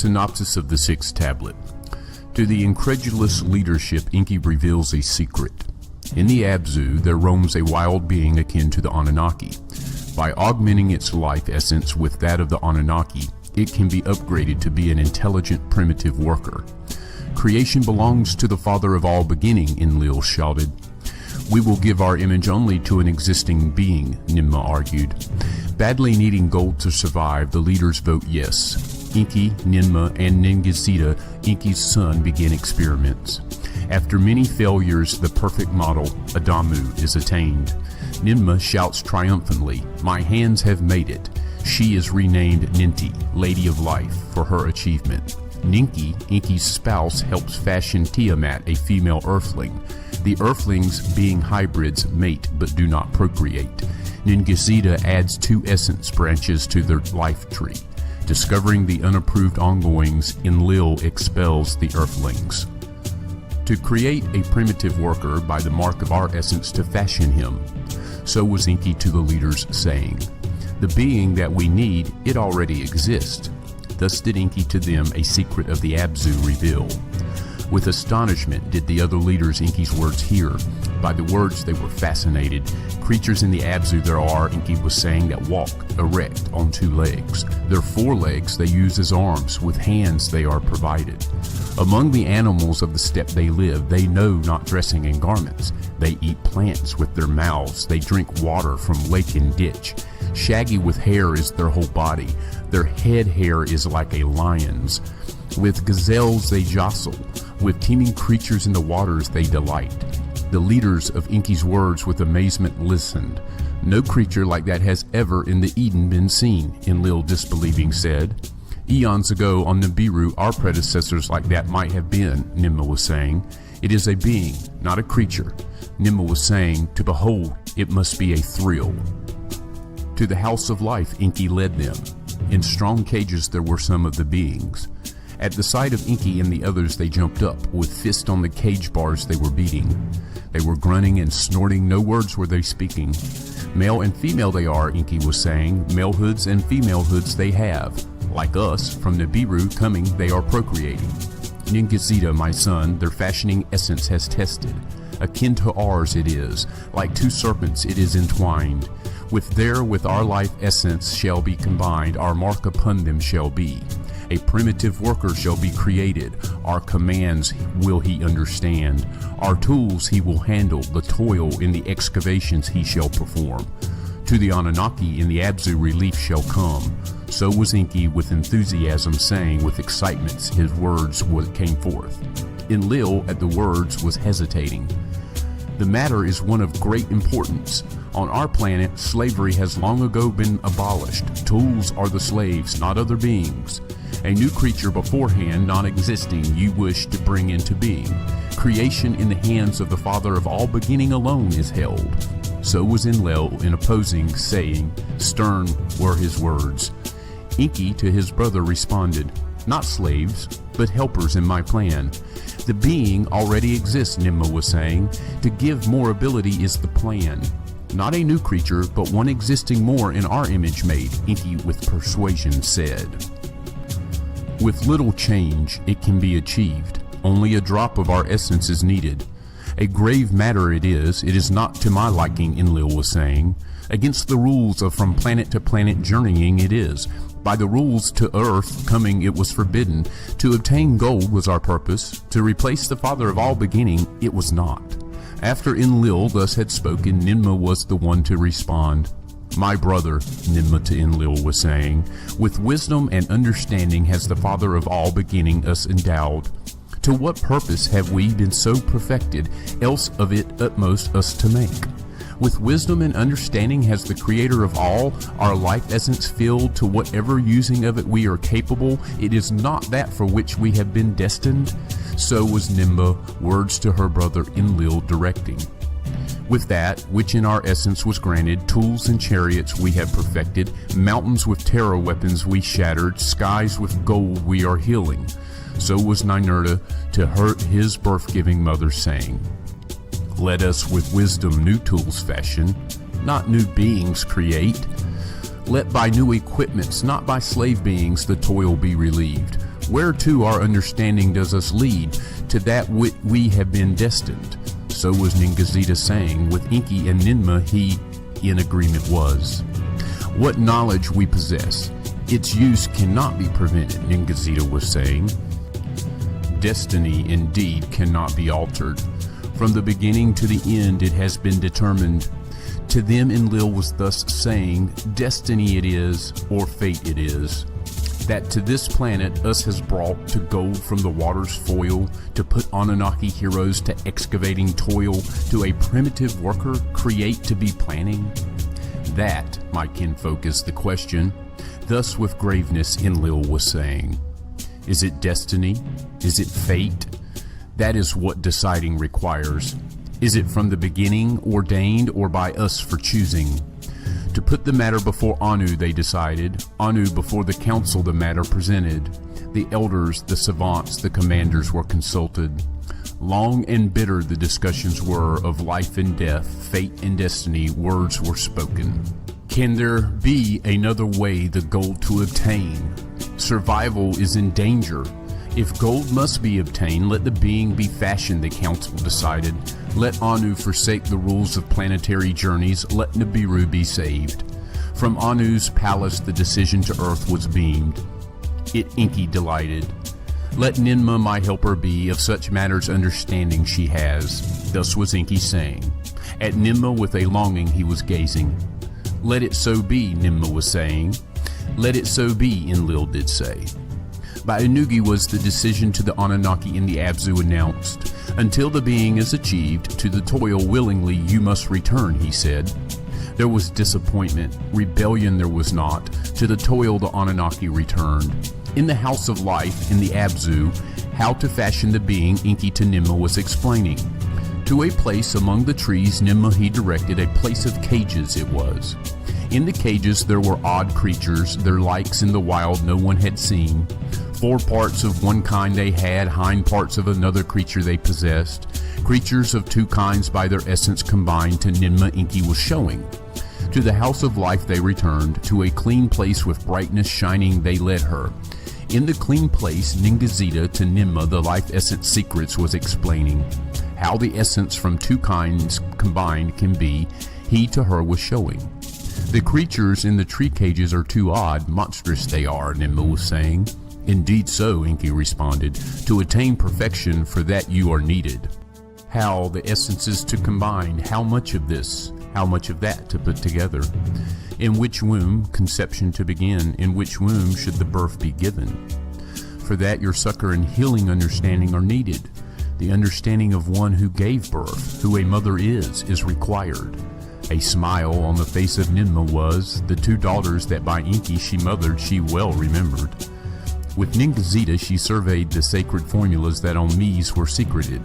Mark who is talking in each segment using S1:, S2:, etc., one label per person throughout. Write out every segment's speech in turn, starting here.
S1: Synopsis of the Sixth Tablet. To the incredulous leadership, Enki reveals a secret. In the Abzu, there roams a wild being akin to the Anunnaki. By augmenting its life essence with that of the Anunnaki, it can be upgraded to be an intelligent, primitive worker. Creation belongs to the Father of all beginning, Enlil shouted. We will give our image only to an existing being, Ninmah argued. Badly needing gold to survive, the leaders vote yes. Enki, Ninmah, and Ningishzida, Enki's son, begin experiments. After many failures, the perfect model, Adamu, is attained. Ninmah shouts triumphantly, "My hands have made it." She is renamed Ninti, Lady of Life, for her achievement. Ninki, Enki's spouse, helps fashion Tiamat, a female earthling. The earthlings, being hybrids, mate but do not procreate. Ningishzida adds 2 essence branches to their life tree. Discovering the unapproved ongoings, Enlil expels the earthlings. To create a primitive worker by the mark of our essence to fashion him. So was Enki to the leaders, saying, "The being that we need, it already exists." Thus did Enki to them a secret of the Abzu reveal. With astonishment did the other leaders Enki's words hear. By the words they were fascinated. Creatures in the Abzu there are, Enki was saying, that walk erect on 2 legs. Their 4 legs they use as arms, with hands they are provided. Among the animals of the steppe they live, they know not dressing in garments. They eat plants with their mouths, they drink water from lake and ditch. Shaggy with hair is their whole body, their head hair is like a lion's. With gazelles they jostle, with teeming creatures in the waters they delight. The leaders of Enki's words with amazement listened. No creature like that has ever in the Eden been seen, Enlil disbelieving said. Eons ago on Nibiru, our predecessors like that might have been, Ninmah was saying. It is a being, not a creature. Ninmah was saying, to behold, it must be a thrill. To the house of life, Enki led them. In strong cages there were some of the beings. At the sight of Enki and the others they jumped up, with fists on the cage bars they were beating. They were grunting and snorting, no words were they speaking. Male and female they are, Enki was saying, malehoods and femalehoods they have. Like us, from Nibiru coming they are procreating. Ningishzida, my son, their fashioning essence has tested. Akin to ours it is, like 2 serpents it is entwined. With our life essence shall be combined, our mark upon them shall be. A primitive worker shall be created, our commands will he understand. Our tools he will handle, the toil in the excavations he shall perform. To the Anunnaki in the Abzu relief shall come. So was Enki with enthusiasm saying, with excitement his words came forth. Enlil at the words was hesitating. The matter is one of great importance. On our planet, slavery has long ago been abolished. Tools are the slaves, not other beings. A new creature beforehand, non-existing, you wish to bring into being. Creation in the hands of the Father of all beginning alone is held. So was Enlil in opposing, saying, stern were his words. Enki to his brother responded, not slaves, but helpers in my plan. The being already exists, Ninmah was saying. To give more ability is the plan. Not a new creature, but one existing more in our image made, Enki with persuasion said. With little change, it can be achieved. Only a drop of our essence is needed. A grave matter it is not to my liking, Enlil was saying. Against the rules of from planet to planet journeying it is. By the rules to earth coming it was forbidden. To obtain gold was our purpose. To replace the Father of all beginning it was not. After Enlil thus had spoken, Ninmah was the one to respond. My brother, Ninmah to Enlil was saying, with wisdom and understanding has the Father of all beginning us endowed. To what purpose have we been so perfected, else of it utmost us to make? With wisdom and understanding has the Creator of all our life essence filled to whatever using of it we are capable. It is not that for which we have been destined. So was Ninmah, words to her brother Enlil directing. With that, which in our essence was granted, tools and chariots we have perfected, mountains with terror weapons we shattered, skies with gold we are healing. So was Ninurta to his birth-giving mother saying, let us with wisdom new tools fashion, not new beings create. Let by new equipments, not by slave beings, the toil be relieved. Whereto our understanding does us lead, to that we have been destined. So was Ningazida saying, with Enki and Ninmah he in agreement was. What knowledge we possess, its use cannot be prevented, Ningazida was saying. Destiny indeed cannot be altered. From the beginning to the end it has been determined. To them Enlil was thus saying, destiny it is, or fate it is, that to this planet us has brought to gold from the water's foil, to put Anunnaki heroes to excavating toil, to a primitive worker create to be planning. That, my kinfolk, is the question. Thus with graveness Enlil was saying. Is it destiny? Is it fate? That is what deciding requires. Is it from the beginning ordained, or by us for choosing? To put the matter before Anu they decided, Anu before the council the matter presented. The elders, the savants, the commanders were consulted. Long and bitter the discussions were of life and death, fate and destiny, words were spoken. Can there be another way the gold to obtain? Survival is in danger. If gold must be obtained, let the being be fashioned, the council decided. Let Anu forsake the rules of planetary journeys, let Nibiru be saved. From Anu's palace the decision to earth was beamed. It Enki delighted. Let Ninmah my helper be, of such matters understanding she has. Thus was Enki saying. At Ninmah with a longing he was gazing. Let it so be, Ninmah was saying. Let it so be, Enlil did say. By Inugi was the decision to the Anunnaki in the Abzu announced. Until the being is achieved, to the toil willingly you must return, he said. There was disappointment, rebellion there was not. To the toil the Anunnaki returned. In the house of life, in the Abzu, how to fashion the being Enki to Ninmah was explaining. To a place among the trees Ninmah he directed, a place of cages it was. In the cages there were odd creatures, their likes in the wild no one had seen. 4 parts of one kind they had, hind parts of another creature they possessed. Creatures of 2 kinds by their essence combined to Ninmah Enki was showing. To the house of life they returned, to a clean place with brightness shining they led her. In the clean place Ningazida to Ninmah the life essence secrets was explaining. How the essence from 2 kinds combined can be, he to her was showing. The creatures in the tree cages are too odd, monstrous they are, Ninmah was saying. Indeed so, Enki responded. To attain perfection, for that you are needed. How the essences to combine, how much of this, how much of that to put together? In which womb conception to begin? In which womb should the birth be given? For that your succor and healing understanding are needed. The understanding of one who gave birth, who a mother is required. A smile on the face of Ninmah was, the 2 daughters that by Enki she mothered she well remembered. With Ningazida she surveyed the sacred formulas that on Mies were secreted.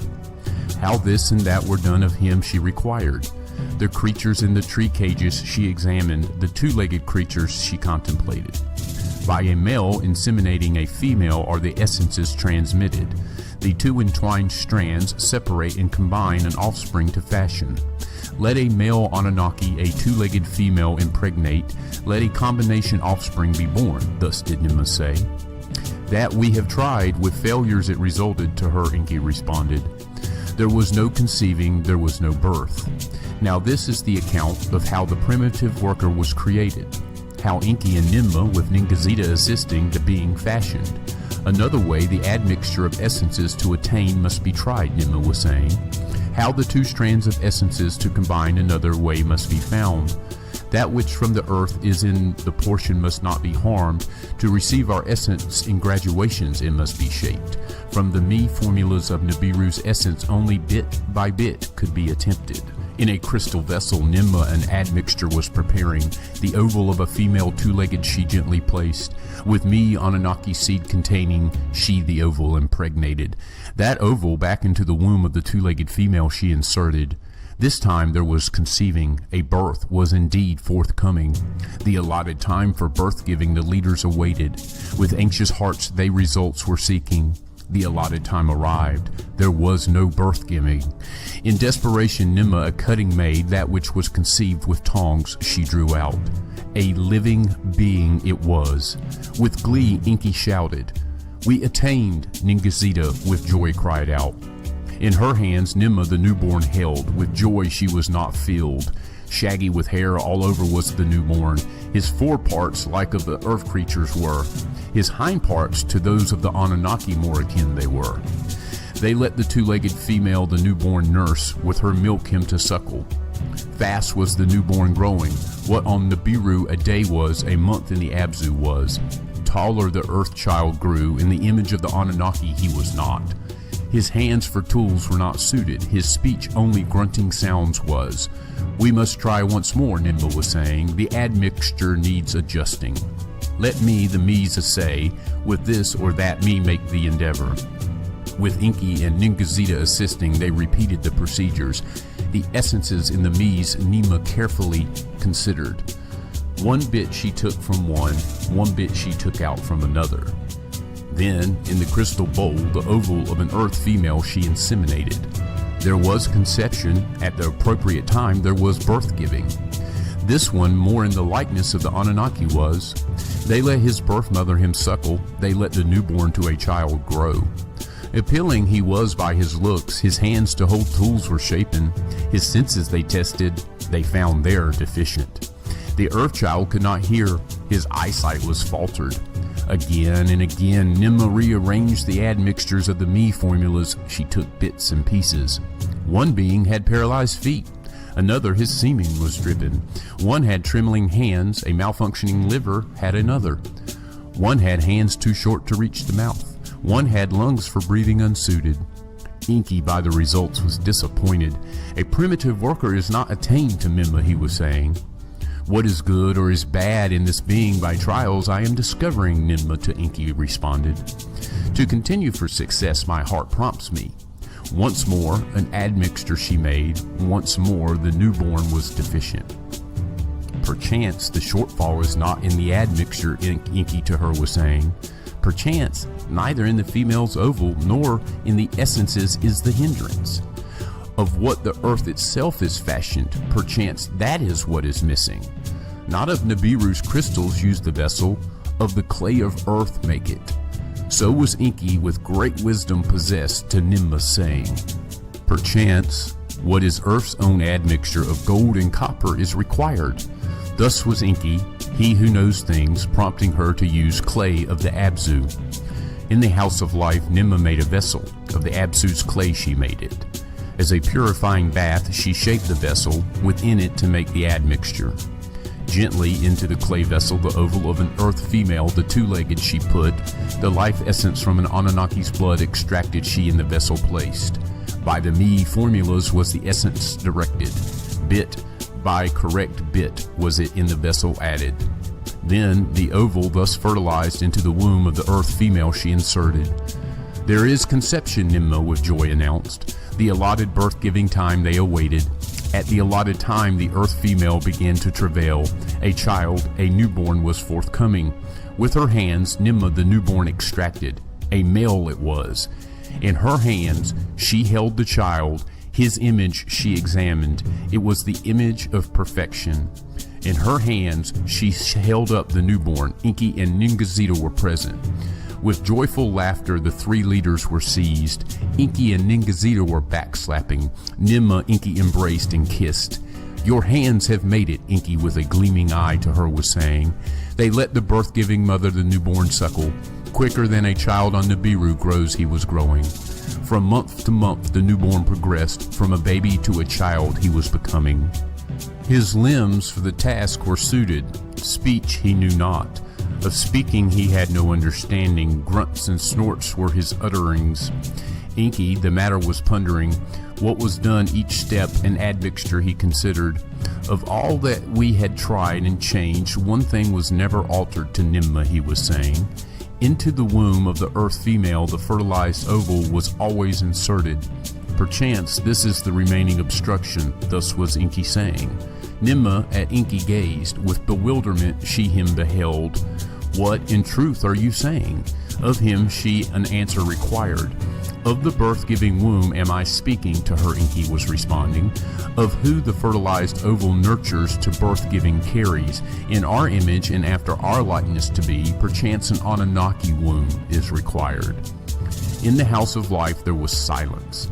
S1: How this and that were done of him she required. The creatures in the tree cages she examined, the 2-legged creatures she contemplated. By a male inseminating a female are the essences transmitted. The 2 entwined strands separate and combine an offspring to fashion. Let a male Anunnaki a 2-legged female impregnate, let a combination offspring be born, thus did Ninmah say. That we have tried, with failures it resulted, to her Enki responded. There was no conceiving, there was no birth. Now this is the account of how the primitive worker was created. How Enki and Ninmah, with Ningazida assisting, the being fashioned. Another way the admixture of essences to attain must be tried, Ninmah was saying. How the 2 strands of essences to combine another way must be found. That which from the earth is in the portion must not be harmed. To receive our essence in graduations it must be shaped. From the me formulas of Nibiru's essence only bit by bit could be attempted. In a crystal vessel Ninmah an admixture was preparing. The oval of a female 2-legged she gently placed. With me Anunnaki seed containing, she the oval impregnated. That oval back into the womb of the 2-legged female she inserted. This time there was conceiving, a birth was indeed forthcoming. The allotted time for birth-giving the leaders awaited. With anxious hearts they results were seeking. The allotted time arrived. There was no birth-giving. In desperation Ninmah a cutting made, that which was conceived with tongs she drew out. A living being it was. With glee, Enki shouted. "We attained," Ningazida with joy cried out. In her hands Nimma the newborn held. With joy she was not filled. Shaggy with hair all over was the newborn. His foreparts like of the earth creatures were. His hind parts to those of the Anunnaki more akin they were. They let the two-legged female the newborn nurse, with her milk him to suckle. Fast was the newborn growing. What on Nibiru a day was, a month in the Abzu was. Taller the earth child grew. In the image of the Anunnaki he was not. His hands for tools were not suited. His speech only grunting sounds was. "We must try once more," Nimba was saying. "The admixture needs adjusting. Let me the me's assay. With this or that me make the endeavor." With Enki and Ningazida assisting, they repeated the procedures. The essences in the me's Nima carefully considered. One bit she took from one bit she took out from another. Then, in the crystal bowl, the oval of an earth female she inseminated. There was conception. At the appropriate time, there was birth giving. This one, more in the likeness of the Anunnaki was. They let his birth mother him suckle. They let the newborn to a child grow. Appealing he was by his looks. His hands to hold tools were shapen. His senses they tested. They found they're deficient. The earth child could not hear. His eyesight was faltered. Again and again, Nimma rearranged the admixtures of the me formulas. She took bits and pieces. One being had paralyzed feet. Another, his semen was dripping. One had trembling hands. A malfunctioning liver had another. One had hands too short to reach the mouth. One had lungs for breathing unsuited. Enki, by the results, was disappointed. A primitive worker is not attained to Mimma, he was saying. What is good or is bad in this being by trials I am discovering, Nimma to Enki responded. To continue for success my heart prompts me. Once more an admixture she made. Once more the newborn was deficient. Perchance the shortfall is not in the admixture, Enki to her was saying. Perchance neither in the female's oval nor in the essences is the hindrance. Of what the earth itself is fashioned, perchance that is what is missing. Not of Nibiru's crystals use the vessel, of the clay of earth make it. So was Enki with great wisdom possessed to Nimma saying, perchance what is earth's own admixture of gold and copper is required. Thus was Enki, he who knows things, prompting her to use clay of the Abzu. In the house of life Nimma made a vessel, of the Abzu's clay she made it. As a purifying bath she shaped the vessel, within it to make the admixture. Gently into the clay vessel the oval of an earth female the two-legged she put, the life essence from an Anunnaki's blood extracted she in the vessel placed. By the me formulas was the essence directed, bit by correct bit was it in the vessel added. Then the oval thus fertilized into the womb of the earth female she inserted. There is conception, Nimma with joy announced. The allotted birth-giving time they awaited. At the allotted time the earth female began to travail. A child, a newborn was forthcoming. With her hands Nimma the newborn extracted. A male it was. In her hands she held the child. His image she examined. It was the image of perfection. In her hands she held up the newborn. Enki and Ningazida were present. With joyful laughter the three leaders were seized. Enki and Ningazida were backslapping. Nimma Enki embraced and kissed. Your hands have made it, Enki with a gleaming eye to her was saying. They let the birth-giving mother the newborn suckle. Quicker than a child on Nibiru grows he was growing. From month to month the newborn progressed. From a baby to a child he was becoming. His limbs for the task were suited. Speech he knew not. Of speaking he had no understanding. Grunts and snorts were his utterings. Enki, the matter was pondering. What was done each step an admixture he considered. Of all that we had tried and changed, one thing was never altered to Nimma, he was saying. Into the womb of the earth female the fertilized oval was always inserted. Perchance this is the remaining obstruction, thus was Enki saying. Nimma at Enki gazed. With bewilderment she him beheld. What in truth are you saying? Of him she an answer required. Of the birth-giving womb am I speaking, to her Enki was responding, of who the fertilized oval nurtures to birth-giving carries, in our image and after our likeness to be, perchance an Anunnaki womb is required. In the house of life there was silence.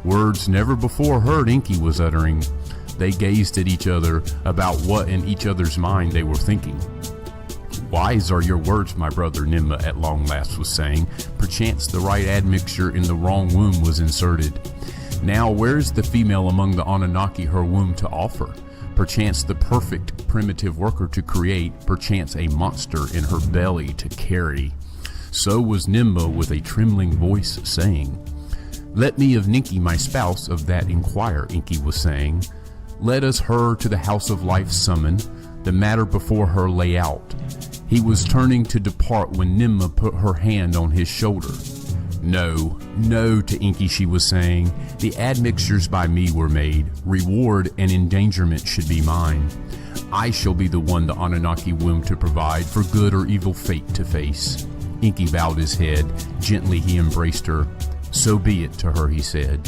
S1: Words never before heard Enki was uttering. They gazed at each other about what in each other's mind they were thinking. Wise are your words, my brother, Nimma at long last was saying. Perchance the right admixture in the wrong womb was inserted. Now where is the female among the Anunnaki her womb to offer? Perchance the perfect primitive worker to create, perchance a monster in her belly to carry. So was Nimma with a trembling voice saying. Let me of Ninki my spouse of that inquire, Enki was saying. Let us her to the house of life summon, the matter before her lay out. He was turning to depart when Nimma put her hand on his shoulder. No, no, to Enki she was saying, the admixtures by me were made, reward and endangerment should be mine. I shall be the one the Anunnaki womb to provide, for good or evil fate to face. Enki bowed his head, gently he embraced her. So be it, to her he said.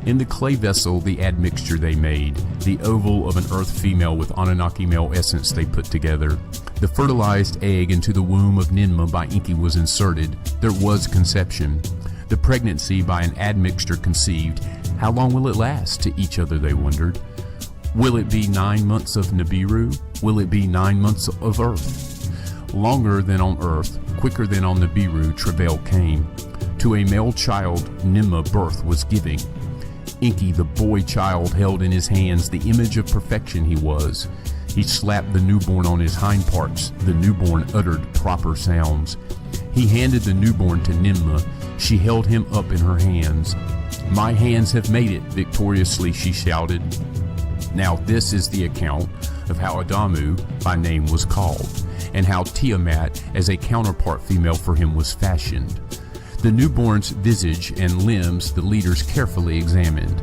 S1: In the clay vessel the admixture they made, the oval of an earth female with Anunnaki male essence they put together. The fertilized egg into the womb of Ninma by Enki was inserted. There was conception. The pregnancy by an admixture conceived. How long will it last? To each other they wondered. Will it be 9 months of Nibiru? Will it be 9 months of earth? Longer than on earth, quicker than on Nibiru, travail came. To a male child Ninma birth was giving. Enki, the boy child, held in his hands the image of perfection he was. He slapped the newborn on his hind parts. The newborn uttered proper sounds. He handed the newborn to Ninma. She held him up in her hands. My hands have made it, victoriously she shouted. Now this is the account of how Adamu by name was called, and how Tiamat as a counterpart female for him was fashioned. The newborn's visage and limbs the leaders carefully examined.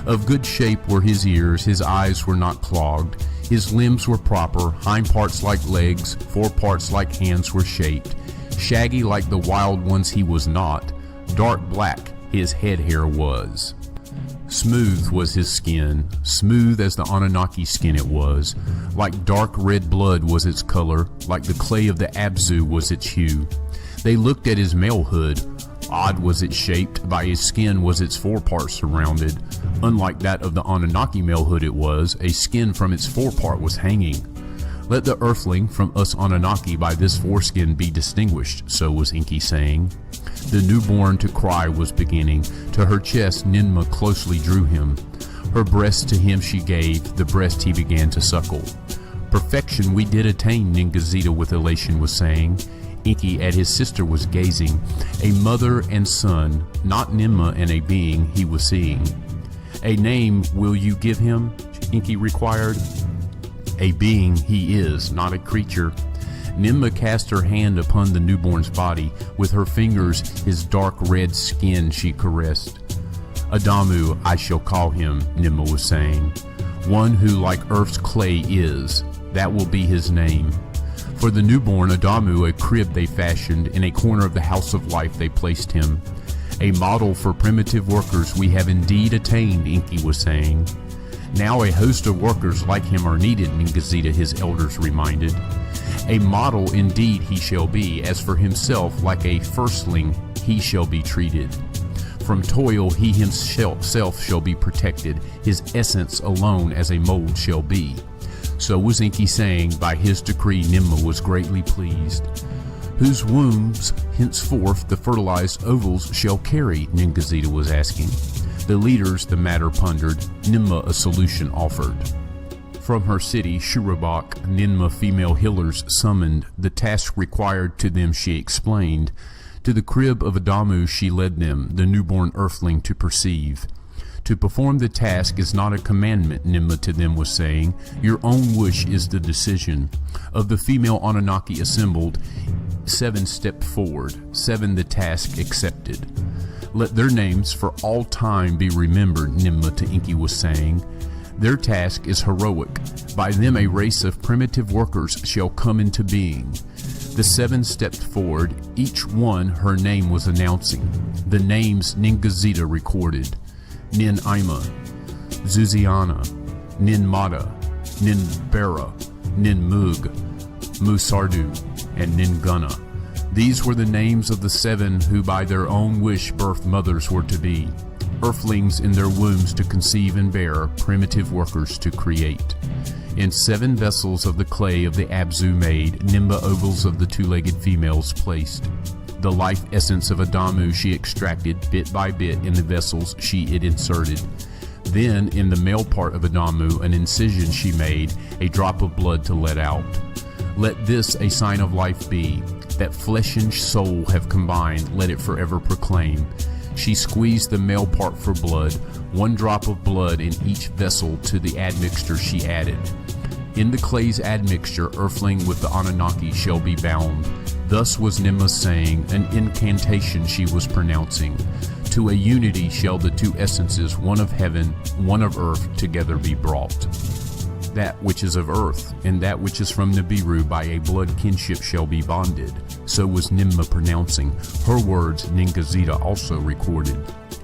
S1: Of good shape were his ears, his eyes were not clogged, his limbs were proper, hind parts like legs, fore parts like hands were shaped. Shaggy like the wild ones he was not, dark black his head hair was. Smooth was his skin, smooth as the Anunnaki skin it was. Like dark red blood was its color, like the clay of the Abzu was its hue. They looked at his malehood. Odd was it shaped, by his skin was its forepart surrounded. Unlike that of the Anunnaki malehood it was, a skin from its forepart was hanging. Let the earthling from us Anunnaki by this foreskin be distinguished, so was Enki saying. The newborn to cry was beginning. To her chest Ninma closely drew him. Her breast to him she gave, the breast he began to suckle. Perfection we did attain, Ningazita with elation was saying. Enki at his sister was gazing, a mother and son, not Ninma and a being he was seeing. A name will you give him? Enki required. A being he is, not a creature. Ninma cast her hand upon the newborn's body. With her fingers his dark red skin she caressed. Adamu I shall call him, Ninma was saying. One who like earth's clay is, that will be his name. For the newborn Adamu a crib they fashioned, in a corner of the house of life they placed him. A model for primitive workers we have indeed attained, Enki was saying. Now a host of workers like him are needed, Ningazita his elders reminded. A model indeed he shall be, as for himself like a firstling he shall be treated. From toil he himself shall be protected, his essence alone as a mold shall be. So was Enki saying, by his decree Ninma was greatly pleased. Whose wombs henceforth the fertilized ovals shall carry, Ningazita was asking. The leaders the matter pondered, Ninma a solution offered. From her city, Shurabak, Ninma female healers summoned. The task required to them she explained. To the crib of Adamu she led them, the newborn earthling to perceive. To perform the task is not a commandment, Ninma to them was saying. Your own wish is the decision. Of the female Anunnaki assembled, 7 stepped forward, 7 the task accepted. Let their names for all time be remembered, Ninma to Enki was saying. Their task is heroic. By them a race of primitive workers shall come into being. The 7 stepped forward, each one her name was announcing. The names Ningazita recorded: Nin Ima, Zuziana, Nin Mata, Nin Bera, Nin Mug, Musardu, and Nin Gunna. These were the names of the 7 who by their own wish birth mothers were to be, earthlings in their wombs to conceive and bear, primitive workers to create. In 7 vessels of the clay of the Abzu made, Nimba ovals of the 2-legged females placed. The life essence of Adamu she extracted bit by bit in the vessels it inserted. Then in the male part of Adamu an incision she made, a drop of blood to let out. Let this a sign of life be, that flesh and soul have combined, let it forever proclaim. She squeezed the male part for blood, 1 drop of blood in each vessel to the admixture she added. In the clay's admixture, earthling with the Anunnaki shall be bound. Thus was Nimma saying, an incantation she was pronouncing. To a unity shall the 2 essences, one of heaven, one of earth, together be brought. That which is of earth, and that which is from Nibiru by a blood kinship shall be bonded. So was Nimma pronouncing. Her words Ningazita also recorded.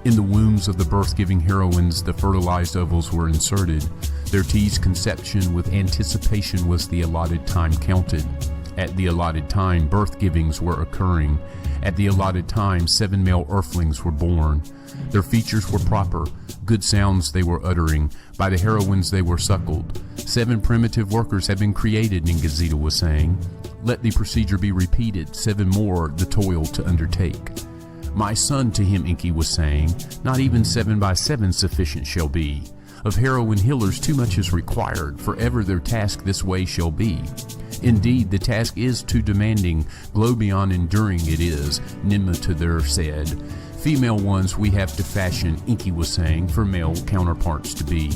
S1: In the wombs of the birth-giving heroines the fertilized ovals were inserted. Their T's conception with anticipation was the allotted time counted. At the allotted time birth-givings were occurring. At the allotted time 7 male earthlings were born. Their features were proper, good sounds they were uttering. By the heroines they were suckled. 7 primitive workers had been created, Ningazita was saying. Let the procedure be repeated, 7 more the toil to undertake. My son, to him Enki was saying, not even 7 by 7 sufficient shall be. Of heroine healers too much is required, forever their task this way shall be. Indeed, the task is too demanding, glow beyond enduring it is, Nimma to their said. Female ones we have to fashion, Enki was saying, for male counterparts to be.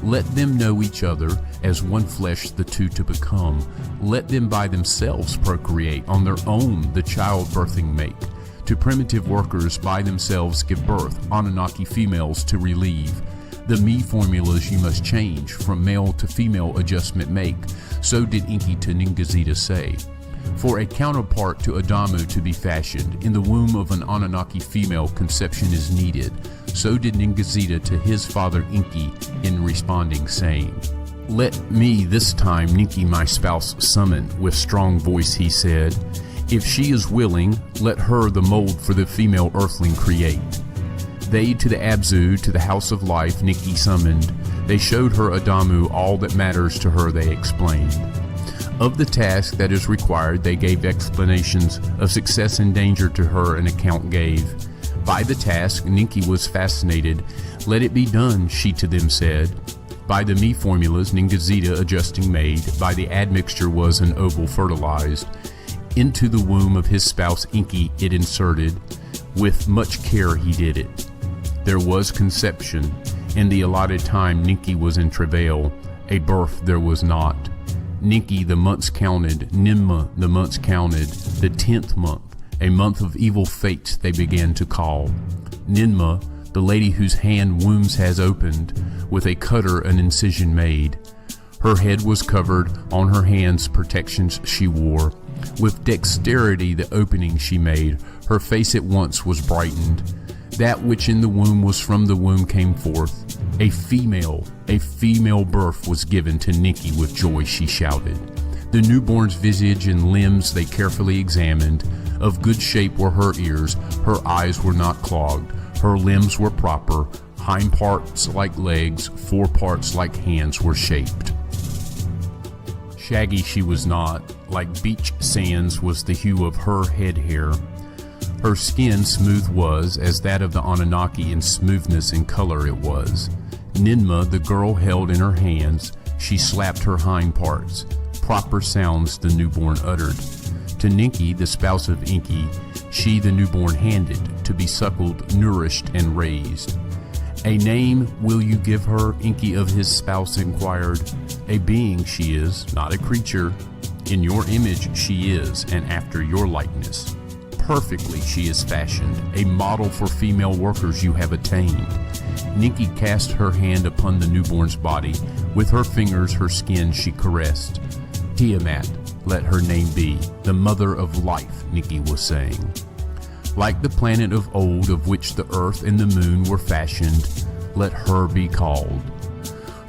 S1: Let them know each other, as one flesh the 2 to become. Let them by themselves procreate, on their own the child-birthing make. To primitive workers by themselves give birth, Anunnaki females to relieve. The me formulas you must change, from male to female adjustment make. So did Enki to Ningazita say. For a counterpart to Adamu to be fashioned, in the womb of an Anunnaki female conception is needed. So did Ningazita to his father Enki in responding, saying, Let me this time Ninki my spouse summon. With strong voice he said, If she is willing, let her the mold for the female earthling create. They to the Abzu, to the house of life, Ninki summoned. They showed her Adamu, all that matters to her they explained. Of the task that is required they gave explanations, of success and danger to her an account gave. By the task Ninki was fascinated. Let it be done, she to them said. By the me formulas Ningazita adjusting made, by the admixture was an oval fertilized. Into the womb of his spouse Enki it inserted. With much care he did it. There was conception. In the allotted time Ninki was in travail. A birth there was not. Ninki the months counted, Nimma the months counted, the 10th month, a month of evil fates they began to call. Ninma, the lady whose hand wombs has opened, with a cutter an incision made. Her head was covered, on her hands protections she wore. With dexterity the opening she made, her face at once was brightened. That which in the womb was from the womb came forth. A female birth was given to Ninki with joy she shouted. The newborn's visage and limbs they carefully examined. Of good shape were her ears, her eyes were not clogged, her limbs were proper, hind parts like legs, fore parts like hands were shaped. Shaggy she was not, like beach sands was the hue of her head hair. Her skin smooth was, as that of the Anunnaki in smoothness and color it was. Ninma the girl held in her hands, she slapped her hind parts. Proper sounds the newborn uttered. To Ninki, the spouse of Enki, she the newborn handed, to be suckled, nourished, and raised. A name will you give her? Enki of his spouse inquired. A being she is, not a creature. In your image she is, and after your likeness. Perfectly she is fashioned, a model for female workers you have attained. Ninki cast her hand upon the newborn's body. With her fingers her skin she caressed. Tiamat, let her name be, the mother of life, Enki was saying. Like the planet of old of which the earth and the moon were fashioned, let her be called.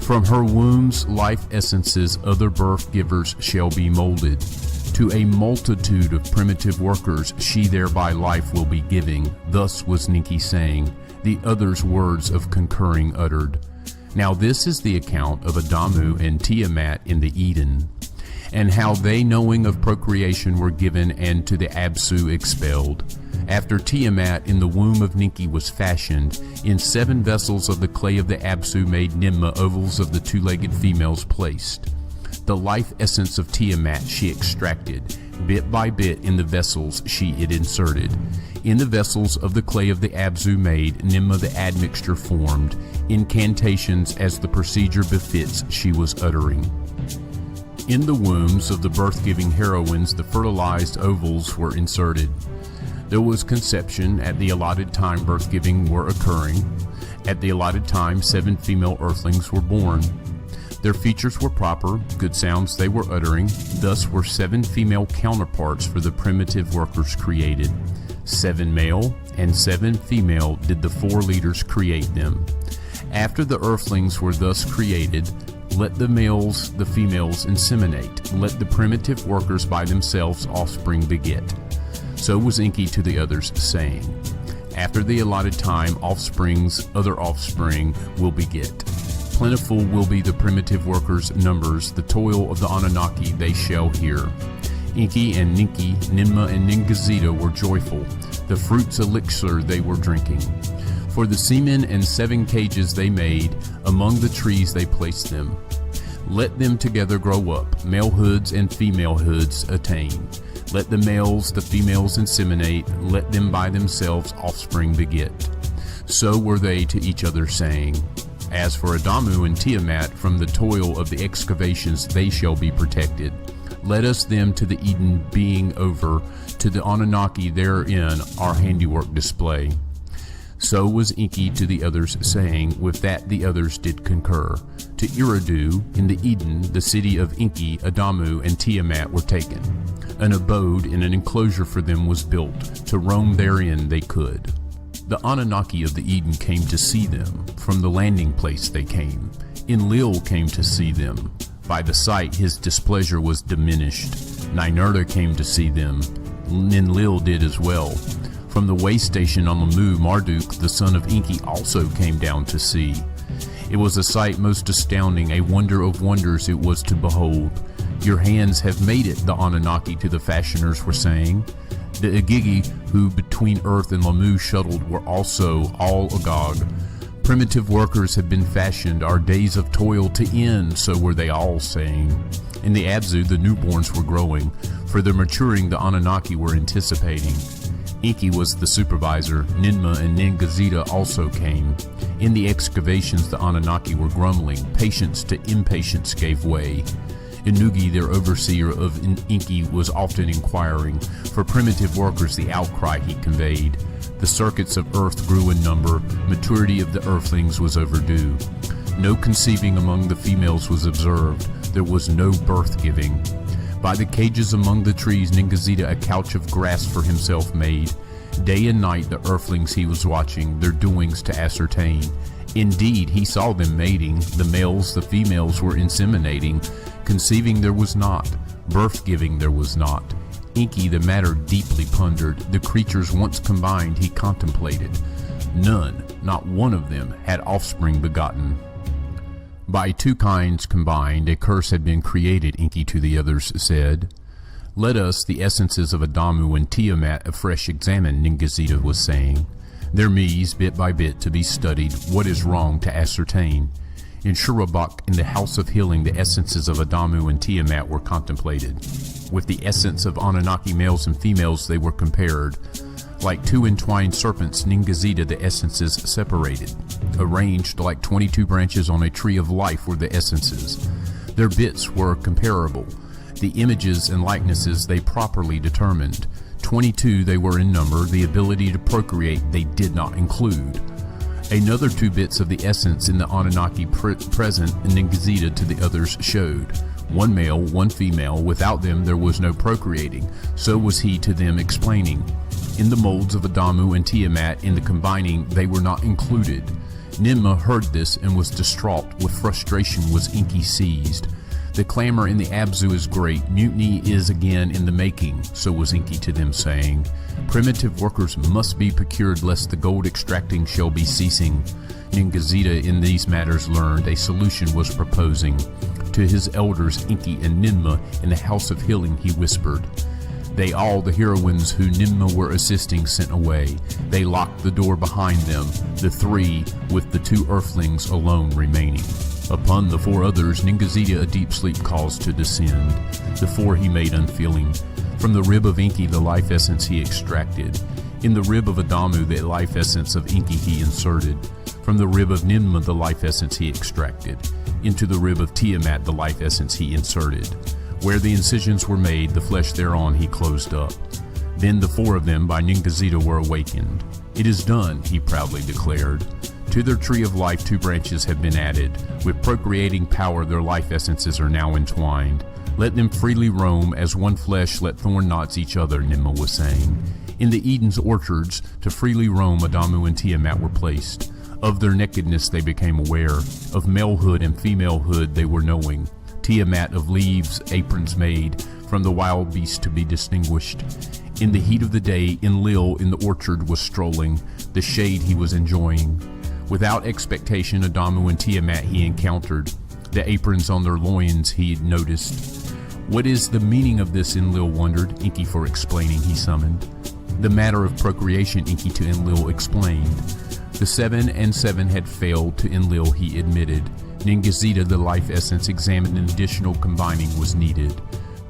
S1: From her womb's life essences other birth givers shall be molded. To a multitude of primitive workers she thereby life will be giving. Thus was Enki saying, the others' words of concurring uttered. Now this is the account of Adamu and Tiamat in the Eden, and how they knowing of procreation were given and to the Absu expelled. After Tiamat in the womb of Enki was fashioned, in 7 vessels of the clay of the Absu made Ninmah ovals of the 2-legged females placed. The life essence of Tiamat she extracted, bit by bit in the vessels she it inserted. In the vessels of the clay of the Absu made, Ninmah the admixture formed, incantations as the procedure befits she was uttering. In the wombs of the birth-giving heroines the fertilized ovals were inserted. There was conception. At the allotted time birth-giving were occurring. At the allotted time 7 female earthlings were born. Their features were proper, good sounds they were uttering. Thus were 7 female counterparts for the primitive workers created. 7 male and 7 female did the 4 leaders create them. After the earthlings were thus created, let the males the females inseminate. Let the primitive workers by themselves offspring beget. So was Enki to the others, saying, after the allotted time offspring's other offspring will beget. Plentiful will be the primitive workers' numbers, the toil of the Anunnaki they shall hear. Enki and Ninki, Ninmah and Ningazida were joyful, the fruit's elixir they were drinking. For the semen and 7 cages they made, among the trees they placed them. Let them together grow up, malehoods and femalehoods attain. Let the males the females inseminate, let them by themselves offspring beget. So were they to each other saying, as for Adamu and Tiamat, from the toil of the excavations they shall be protected. Let us them to the Eden being over, to the Anunnaki therein our handiwork display. So was Enki to the others saying, with that the others did concur. To Eridu, in the Eden, the city of Enki, Adamu, and Tiamat were taken. An abode in an enclosure for them was built, to roam therein they could. The Anunnaki of the Eden came to see them, from the landing place they came. Enlil came to see them. By the sight his displeasure was diminished. Ninurta came to see them. Enlil did as well. From the way station on the Mu, Marduk, the son of Enki, also came down to see. It was a sight most astounding, a wonder of wonders it was to behold. Your hands have made it, the Anunnaki to the fashioners were saying. The Agigi, who between Earth and Lamu shuttled, were also all agog. Primitive workers have been fashioned, our days of toil to end, so were they all saying. In the Abzu the newborns were growing, for their maturing the Anunnaki were anticipating. Enki was the supervisor, Ninmah and Ningazida also came. In the excavations the Anunnaki were grumbling, patience to impatience gave way. Inugi, their overseer of Enki, was often inquiring. For primitive workers the outcry he conveyed. The circuits of earth grew in number, maturity of the earthlings was overdue. No conceiving among the females was observed, there was no birth giving. By the cages among the trees Ningazida a couch of grass for himself made. Day and night the earthlings he was watching, their doings to ascertain. Indeed he saw them mating, the males the females were inseminating. Conceiving there was not, birth-giving there was not. Enki the matter deeply pondered, the creatures once combined he contemplated. None, not one of them, had offspring begotten. By 2 kinds combined a curse had been created, Enki to the others said. Let us the essences of Adamu and Tiamat afresh examine, Ningazida was saying. Their me's bit by bit to be studied, what is wrong to ascertain. In Shurabak, in the house of healing, the essences of Adamu and Tiamat were contemplated. With the essence of Anunnaki males and females they were compared. Like 2 entwined serpents, Ningazida the essences separated. Arranged like 22 branches on a tree of life were the essences. Their bits were comparable. The images and likenesses they properly determined. 22 they were in number, the ability to procreate they did not include. Another 2 bits of the essence in the Anunnaki present and Ningazida to the others showed. one male, one female. Without them there was no procreating. So was he to them explaining. In the molds of Adamu and Tiamat, in the combining, they were not included. Ninmah heard this and was distraught. With frustration was Enki seized. The clamor in the Abzu is great. Mutiny is again in the making. So was Enki to them, saying, primitive workers must be procured, lest the gold extracting shall be ceasing. Ningazida in these matters learned. A solution was proposing. To his elders, Enki and Ninmah, in the house of healing he whispered. They all, the heroines who Ninmah were assisting, sent away. They locked the door behind them, the three, with the two earthlings alone remaining. Upon the four others, Ningazida a deep sleep caused to descend. The four he made unfeeling. From the rib of Enki the life essence he extracted. In the rib of Adamu the life essence of Enki he inserted. From the rib of Ninmah the life essence he extracted. Into the rib of Tiamat the life essence he inserted. Where the incisions were made, the flesh thereon he closed up. Then the four of them by Ningazida were awakened. It is done, he proudly declared. To their tree of life 2 branches have been added. With procreating power their life essences are now entwined. Let them freely roam, as one flesh let thorn knots each other, Ninmah was saying. In the Eden's orchards, to freely roam Adamu and Tiamat were placed. Of their nakedness they became aware. Of malehood and femalehood they were knowing. Tiamat of leaves aprons made, from the wild beast to be distinguished. In the heat of the day, Enlil in the orchard was strolling, the shade he was enjoying. Without expectation, Adamu and Tiamat he encountered. The aprons on their loins he had noticed. What is the meaning of this, Enlil wondered. Enki for explaining he summoned. The matter of procreation, Enki to Enlil explained. The 7 and 7 had failed, to Enlil he admitted. Ningazida the life essence examined an additional combining was needed.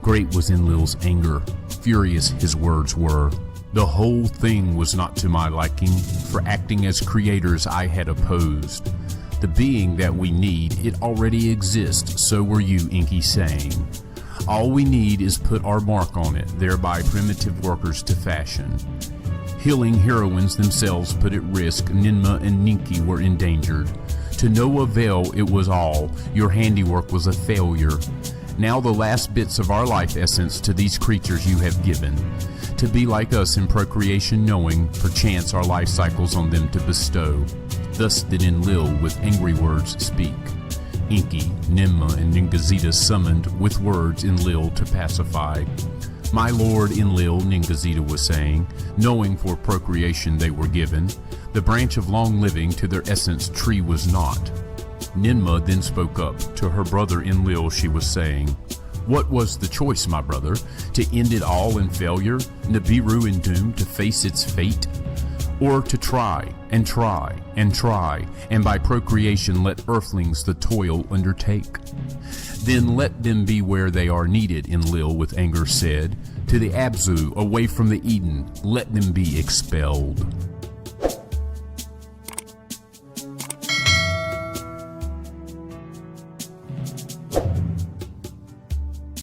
S1: Great was Enlil's anger. Furious his words were. The whole thing was not to my liking. For acting as creators I had opposed. The being that we need, it already exists, so were you, Enki, saying. All we need is put our mark on it, thereby primitive workers to fashion. Healing heroines themselves put at risk, Ninmah and Ninki were endangered. To no avail it was all, your handiwork was a failure. Now the last bits of our life essence to these creatures you have given. To be like us in procreation, knowing, perchance our life cycles on them to bestow. Thus did Enlil with angry words speak. Enki, Ninmah, and Ningazida summoned with words Enlil to pacify. My lord Enlil, Ningazida was saying, knowing for procreation they were given, the branch of long living to their essence tree was not. Ninmah then spoke up. To her brother Enlil she was saying, what was the choice, my brother? To end it all in failure, Nibiru in doom to face its fate? Or to try, and try, and try, and by procreation let earthlings the toil undertake? Then let them be where they are needed, Enlil with anger said. To the Abzu, away from the Eden, let them be expelled.